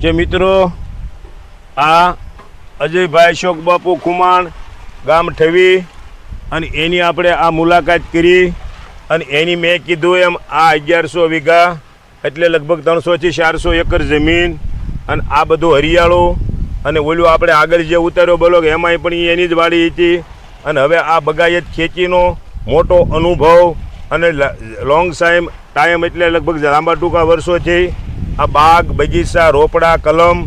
જે મિત્રો આ અજયભાઈ અશોક બાપુ ખુમાણ ગામ ઠવી અને એની આપણે આ મુલાકાત કરી અને એની મેં કીધું એમ આ 1100 વીઘા એટલે લગભગ 300 થી 400 એકર જમીન અને આ બધું હરિયાળું અને ઓલું આપણે આગળ જે ઉતાર્યો બોલો કે એમાંય પણ એની જ વાડી હતી અને હવે આ બગાયત ખેતીનો મોટો અનુભવ અને લોંગ ટાઈમ એટલે લગભગ લાંબા ટૂંકા વર્ષોથી આ બાગ બગીચા રોપડા કલમ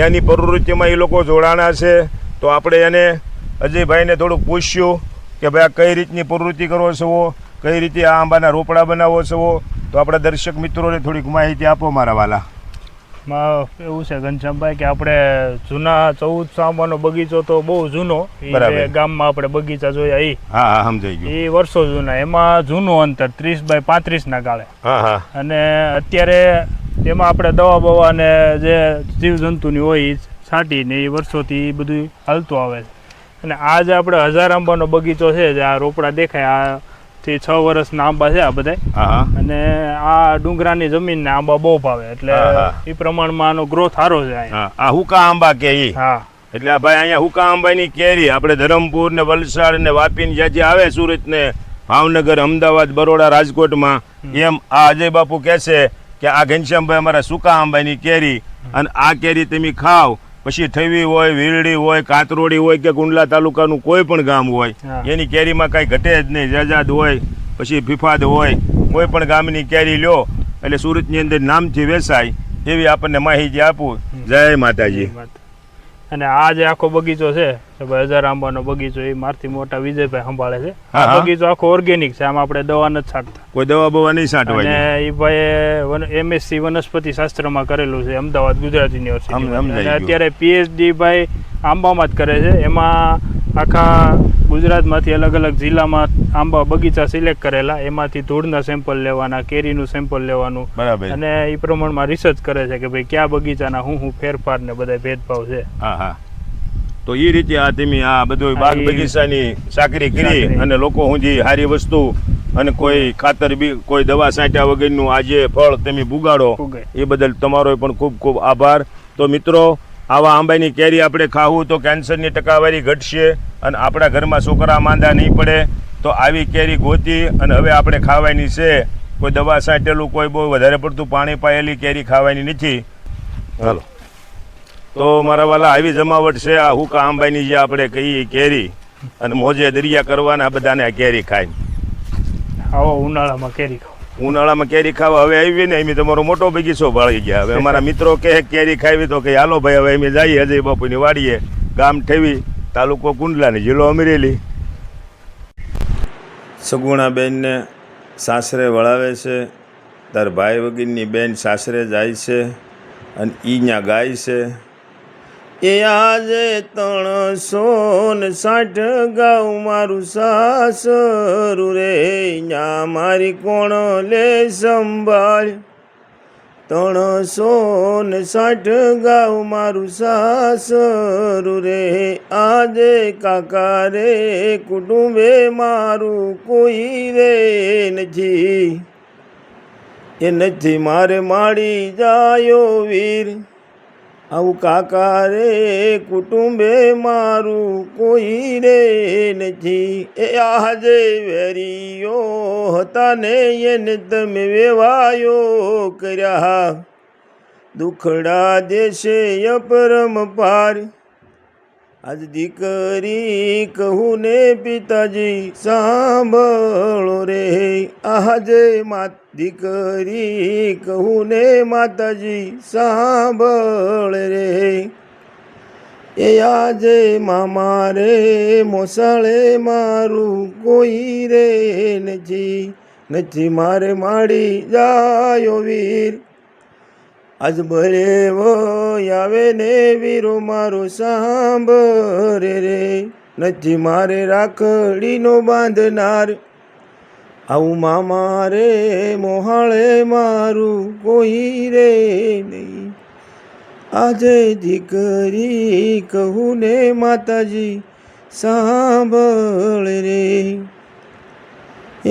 એની પ્રવૃત્તિમાં એ લોકો જોડાણા છે. તો આપણે એને અજયભાઈને થોડુંક પૂછ્યું કે ભાઈ આ કઈ રીતની પ્રવૃત્તિ કરો છો, કઈ રીતે આ આંબાના રોપડા બનાવો છો, તો આપણા દર્શક મિત્રોને થોડીક માહિતી આપો મારા વાલા. એવું છે ઘનશ્યામભાઈ કે આપણે જૂના 1400 આંબાનો બગીચો તો બહુ જૂનો ગામમાં આપણે બગીચા જોયા એ હા સમજાઈ ગયું એ વર્ષો જૂના, એમાં જૂનું અંતર 30 બાય 35 ના ગાળે અને અત્યારે એમાં આપણે દવા બવા અને જે જીવજંતુની હોય એ છાંટીને એ વર્ષોથી એ બધું હાલતું આવે છે. અને આ જે આપણે 1000 આંબાનો બગીચો છે જે આ રોપડા દેખાય આ થી 6 વર્ષના આંબા છે આ બધા અને આ ડુંગરાની જમીનને આંબા બહુ ભાવે એટલે એ પ્રમાણમાં આનો ગ્રોથ સારો છે. આ હુકા આંબા કે એટલે આ ભાઈ અહીંયા હુકા આંબાની કેરી આપણે ધરમપુર ને વલસાડ ને વાપી ને જ્યાંથી આવે સુરત ને ભાવનગર અમદાવાદ બરોડા રાજકોટમાં એમ આ અજય બાપુ કહે છે કે આ ઘનશ્યામભાઈ અમારા સૂકા આંબાની કેરી અને આ કેરી તમે ખાવ પછી ઠવી હોય વીરડી હોય કાતરોડી હોય કે કુંડલા તાલુકાનું કોઈ પણ ગામ હોય એની કેરીમાં કાંઈ ઘટે જ નહીં. જજાદ હોય પછી ફિફાદ હોય કોઈ પણ ગામની કેરી લ્યો એટલે સુરતની અંદર નામથી વેચાય એવી આપણને માહિતી આપું. જય માતાજી. અને આ જે આખો બગીચો છે 1000 આંબાનો બગીચો એ મારથી મોટા વિજયભાઈ સંભાળે છે. આ બગીચો આખો ઓર્ગેનિક છે, આમાં આપણે દવા નથી છાંટતા, કોઈ દવા બવા નહીં છાંટવાની. અને એ ભાઈ MSc વનસ્પતિ શાસ્ત્રમાં કરેલું છે અમદાવાદ ગુજરાત યુનિવર્સિટી અને અત્યારે PhD ભાઈ આંબામાં જ કરે છે. એમાં આખા ગુજરાતમાંથી અલગ અલગ જિલ્લામાં આંબા બગીચા સિલેક્ટ કરેલા, એમાંથી ધૂળના સેમ્પલ લેવાના, કેરીનું સેમ્પલ લેવાનું અને એ પ્રમાણમાં રિસર્ચ કરે છે કે ભાઈ કયા બગીચાના શું ફેરફાર ને બધા ભેદભાવ છે. તો એ રીતે આ તમે આ બધું બાગ બગીચાની ચાકરી કરી અને લોકો સુધી સારી વસ્તુ અને કોઈ ખાતર બી કોઈ દવા છાંટ્યા વગરનું આજે ફળ તમે ભૂગાડો એ બદલ તમારો પણ ખૂબ ખૂબ આભાર. તો મિત્રો આવા આંબાની કેરી આપણે ખાવું તો કેન્સરની ટકાવારી ઘટશે અને આપણા ઘરમાં છોકરા માંદા નહીં પડે. તો આવી કેરી ગોતી અને હવે આપણે ખાવાની છે. કોઈ દવા છાંટેલું કોઈ બહુ વધારે પડતું પાણી પાયેલી કેરી ખાવાની નથી. ચાલો તો મારા વાલા આવી જમાવટ છે આ હુકા આંબાની જે આપણે કહીએ કેરી અને મોજે દરિયા કરવાના બધાને આ કેરી ખાય. આવો ઉનાળામાં કેરી ખાવ, ઉનાળામાં કેરી ખાવા હવે આવી ને એમ તમારો મોટો બગીચો ભાળી ગયા. હવે અમારા મિત્રો કહે કેરી ખાવી તો કે હાલો ભાઈ હવે અમે જઈએ અજય બાપુની વાડીએ, ગામ ઠવી, તાલુકો કુંડલા ને જિલ્લો અમરેલી. સગુણાબેનને સાસરે વળાવે છે, તાર ભાઈ વગરની બેન સાસરે જાય છે અને ઈ ત્યાં ગાય છે. એ આજે 360 ગાઉ મારું સાસરું રે, યા મારી કોણ લે સંભાળ. 360 ગાઉ મારું સાસરું રે, આજે કાકા રે કુટુંબે મારું કોઈ રે નથી. એ નથી મારે માડી જાયો વીર, આવું કાકા રે કુટુંબે મારું કોઈ રે નથી. એ આજે વેરીઓ હતા ને એને તમે વેવાયો કર્યા, દુખડા દેશે અપરમ પાર. આજ દીકરી કહું ને પિતાજી સાંભળો રે, આજે દીકરી કહું ને માતાજી સાંભળ રે. એ આજે મામા રે મોસાળે મારું કોઈ રે નથી મારે માડી જાયો વીર. આજ ભલે આવે ને વીરો મારો સાંભળ રે, નથી મારે રાખડીનો બાંધનાર, આવું મામા રે મોહાળે મારું કોઈ રે નહીં. આજે દીકરી કહું ને માતાજી સાંભળ રે.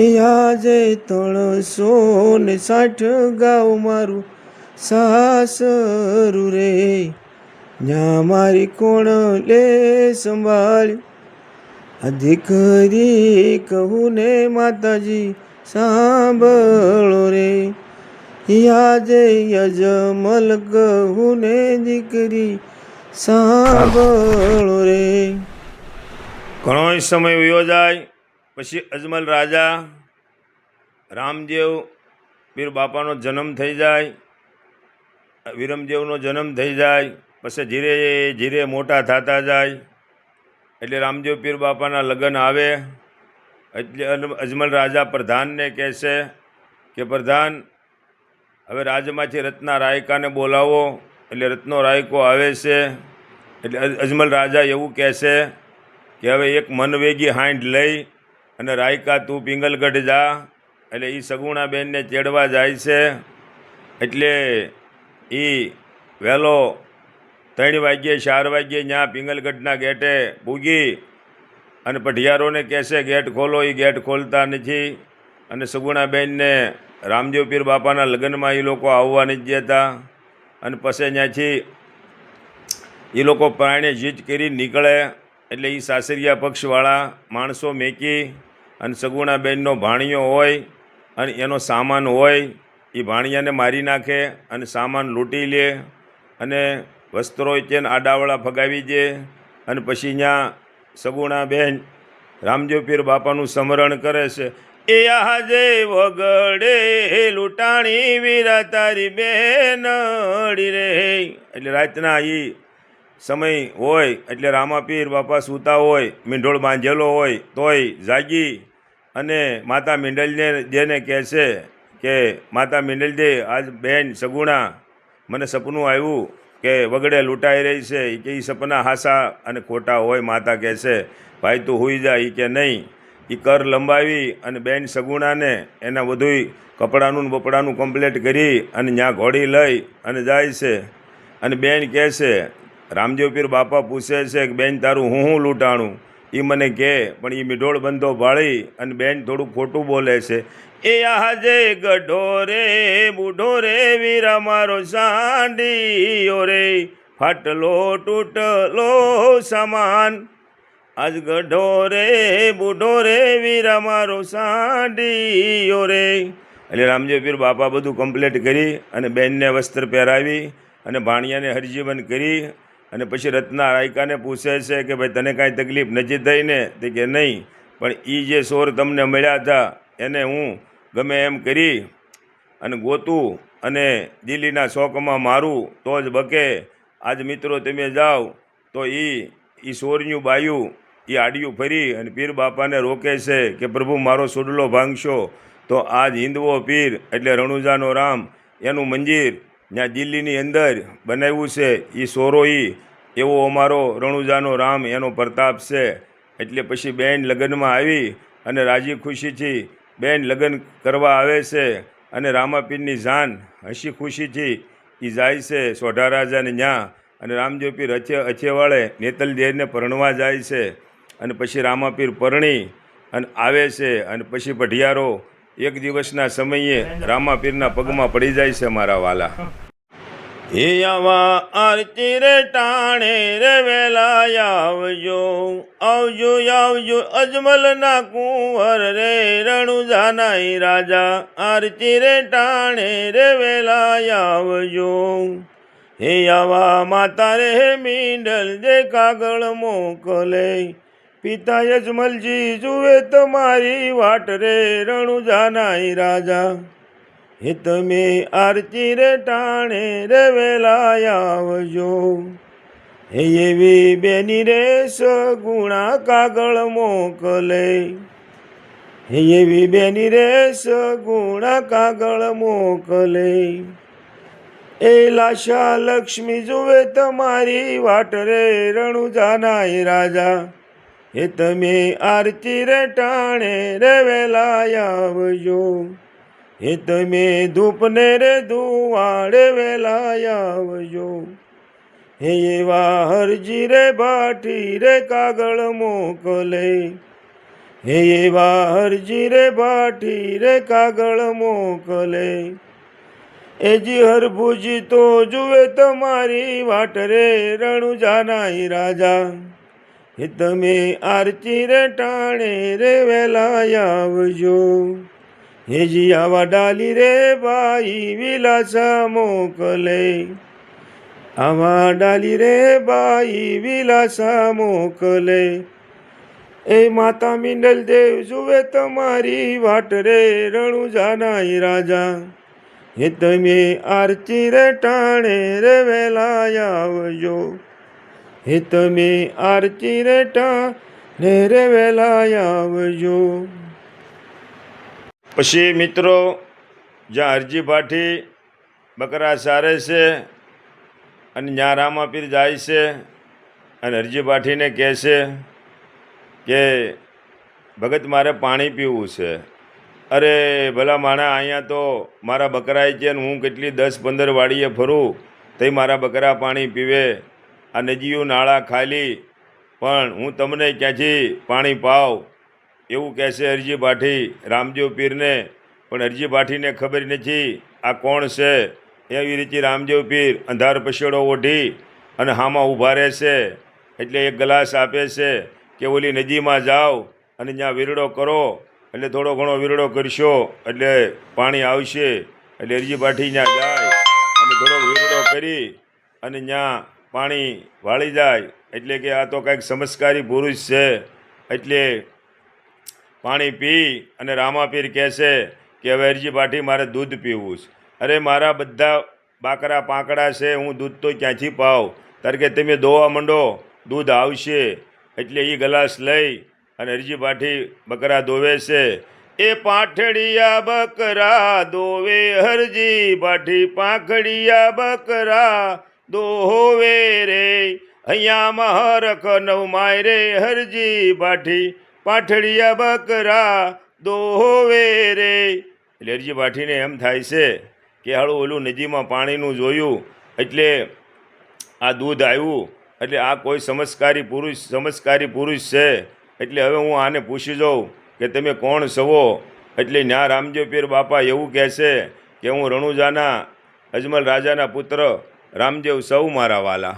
એ આજે 360 ગાઉ મારું સાસરું રે, ન્યા મારી કોણ લે સંભાળ્યું. આ દીકરી કહું ને માતાજી સાંભળો રે, યાદે યજમલ કહું ને દીકરી સાંભળો રે. ઘણો સમય વયો જાય પછી અજમલ રાજા રામદેવ પીર બાપાનો જન્મ થઈ જાય, વિરમદેવનો જન્મ થઈ જાય. પછી ધીરે ધીરે મોટા થતા જાય એટલે રામદેવ પીર બાપાના લગ્ન આવે. એટલે અજમલ રાજા પ્રધાનને કહેશે કે પ્રધાન, હવે રાજમાંથી રત્ના રાયકાને બોલાવો. એટલે રત્નો રાયકો આવે છે. એટલે અજમલ રાજા એવું કહેશે કે હવે એક મનવેગી હાંડ લઈ અને રાયકા તું પિંગલગઢ જા. એટલે એ સગુણાબેનને તેડવા જાય છે. એટલે એ વહેલો 3 વાગ્યે 4 વાગ્યે ત્યાં પિંગલગઢના ગેટે પૂગી અને પઢિયારોને કહેશે ગેટ ખોલો. એ ગેટ ખોલતા નથી અને સગુણાબેનને રામદેવ પીર બાપાના લગ્નમાં એ લોકો આવવા નથી દેતા. અને પછી ત્યાંથી એ લોકો પ્રાણે જીત કરી નીકળે. એટલે એ સાસરિયા પક્ષવાળા માણસો મેકી અને સગુણાબેનનો ભાણિયો હોય અને એનો સામાન હોય એ ભાણિયાને મારી નાખે અને સામાન લૂંટી લે અને વસ્ત્રો તેને આડાવડા ફગાવી દે. અને પછી ત્યાં સગુણાબેન રામદેવ પીર બાપાનું સ્મરણ કરે છે. એ આજે વગડે લૂંટાણી વીરા તારી બેનડી રે. એટલે રાતના એ સમય હોય એટલે રામાપીર બાપા સૂતા હોય, મીંઢોળ બાંધેલો હોય તોય જાગી અને માતા મીંડલને દેને કહેશે કે માતા મીંડલ દે, આજ બેન સગુણા મને સપનું આવ્યું કે વગડે લૂંટાઈ રહી છે. એ કે એ સપના હાસા અને ખોટા હોય. માતા કહેશે ભાઈ તું હોઈ જા. એ કે નહીં. એ કર લંબાવી અને બેન સગુણાને એના બધુંય કપડાનું બપડાનું કમ્પ્લેટ કરી અને ત્યાં ઘોડી લઈ અને જાય છે. અને બેન કહેશે, રામદેવ પીર બાપા પૂછે છે કે બેન તારું હું લૂંટાણું એ મને કહે. પણ એ મીઢોળ બંધો ભાળી અને બેન થોડું ખોટું બોલે છે. એ આજે ગઢો રે બુઢો રે વીરા મારો સાંડીયો રે, ફાટલો તૂટલો સામાન. આજ ગઢો રે બુઢો રે વીરા મારો સાંડીયો રે. એટલે રામદેવ પીર બાપા બધું કમ્પ્લીટ કરી અને બેનને વસ્ત્ર પહેરાવી અને ભાણિયાને હરજીવન કરી અને પછી રત્ના રાયકાને પૂછે છે કે ભાઈ તને કાંઈ તકલીફ નથી થઈ ને? તે કે નહીં, પણ એ જે સોર તમને મળ્યા હતા એને હું ગમે એમ કરી અને ગોતું અને દિલ્હીના શોકમાં મારું તો જ બકે. આજ મિત્રો તમે જાઓ તો એ સોરનું બાયું એ આડિયું ફરી અને પીર બાપાને રોકે છે કે પ્રભુ મારો સુડલો ભાંગશો તો આજ હિન્દવો પીર એટલે રણુજાનો રામ એનું મંદિર ત્યાં દિલ્હીની અંદર બનાવ્યું છે. એ સોરો એવો અમારો રણુજાનો રામ એનો પ્રતાપ છે. એટલે પછી બેન લગ્નમાં આવી અને રાજી ખુશીથી બેન લગ્ન કરવા આવે છે અને રામાપીરની જાન હસી ખુશીથી એ જાય છે સોઢા રાજાને ત્યાં. અને રામદેવ પીર અછેવાળે નેતલ દેરને પરણવા જાય છે. અને પછી રામાપીર પરણી અને આવે છે. અને પછી પઢિયારો એક દિવસના સમયે રામાપીરના પગમાં પડી જાય છે. મારા વાલા હે આવા આરતી રે ટાણે રે વેલા આવજો, આવજો આવજો અજમલના કુંવર રે રણુજાના રાજા. આરતી રે ટાણે રે વેલા આવજો. હે આવા માતા રે મીંડલ દે કાગળ મોકલે, પિતા અજમલજી જુએ તમારી વાટ રે રણુજાના રાજા. હે તમે આરતી રે ટાણે રે વેલા આવજો. હે એવી બેની રે સગુણા કાગળ મોકલે, હે એવી બેની રે સગુણા કાગળ મોકલે. એ લાશા લક્ષ્મી જુએ તમારી વાટ રે રણુજાના રાજા. હે તમે આરતી રે ટાણે રે વેલા આવજો. હે તમે ધૂપને રે ધુવાડે વેલા આવજો. હે એવા હરજી રે ભાટી રે કાગળ મોકલે, હે એવા હરજી રે ભાટી રે કાગળ મોકલે. એજી હરભુજી તો જુએ તમારી વાટ રે રણુજાના ઈ રાજા એ તમે આરતી રે ટાણે રે વેલા આવજો હેજી આવા ડાલી રે ભાઈ વિલાસા મોકલે આવા ડાલી રે ભાઈ વિલાસા મોકલે એ માતા મિંડલ દેવ જુએ તમારી વાટ રે રણુજાના ઈ રાજા એ તમે આરતી રે ટાણે રે વેલા આવજો એ તમે આરતી રે ટાણે રે વેલા આવજો. પછી મિત્રો જ્યાં હરજી ભાઠી બકરા સારે છે અને ત્યાં રામાપીર જાય છે અને હરજી ભાઠીને કહે છે કે ભગત મારે પાણી પીવું છે. અરે ભલા માણા, અહીંયા તો મારા બકરાય છે ને હું કેટલી 10-15 વાડીએ ફરું તઈ મારા બકરા પાણી પીવે. આ નદીઓ નાળા ખાલી, પણ હું તમને ક્યાંથી પાણી પાવ એવું કહેશે હરજી ભાઠી રામદેવ પીરને. પણ હરજી ભાઠીને ખબર નથી આ કોણ છે. એવી રીતે રામદેવ પીર અંધાર પછેડો ઓઢી અને હામાં ઊભા રહેશે. એટલે એક ગ્લાસ આપે છે કે ઓલી નદીમાં જાઓ અને ત્યાં વીરડો કરો, એટલે થોડો ઘણો વીરડો કરશો એટલે પાણી આવશે. એટલે હરજી ભાઠી ત્યાં જાય અને થોડો વીરડો કરી અને ત્યાં પાણી વાળી જાય. એટલે કે આ તો કંઈક સંસ્કારી પુરુષ છે. એટલે પાણી પી અને રામાપીર કહેશે કે હવે હરજી ભાઠી મારે દૂધ પીવું છે. અરે મારા બધા બાકરા પાંકડા છે, હું દૂધ તો ક્યાંથી પાવ? તારે કે તમે દોવા માંડો, દૂધ આવશે. એટલે એ ગ્લાસ લઈ અને હરજી ભાઠી બકરા દોવે છે. એ પાઠડિયા બકરા દોવે હરજી ભાઠી, પાંખડિયા બકરા દોવે રે અહીંયા મહરખ નવમાય રે હરજી ભાઠી, પાઠડિયા બકરા દોવે રે. એટલે હરજી ભાઠીને એમ થાય છે કે હાળું ઓલું નદીમાં પાણીનું જોયું એટલે આ દૂધ આવ્યું, એટલે આ કોઈ સંસ્કારી પુરુષ છે. એટલે હવે હું આને પૂછી જાઉં કે તમે કોણ છો? એટલે ન્યા રામદેવ પીર બાપા એવું કહે છે કે હું રણુજાના અજમલ રાજાના પુત્ર રામદેવ સૌ મારા વાલા.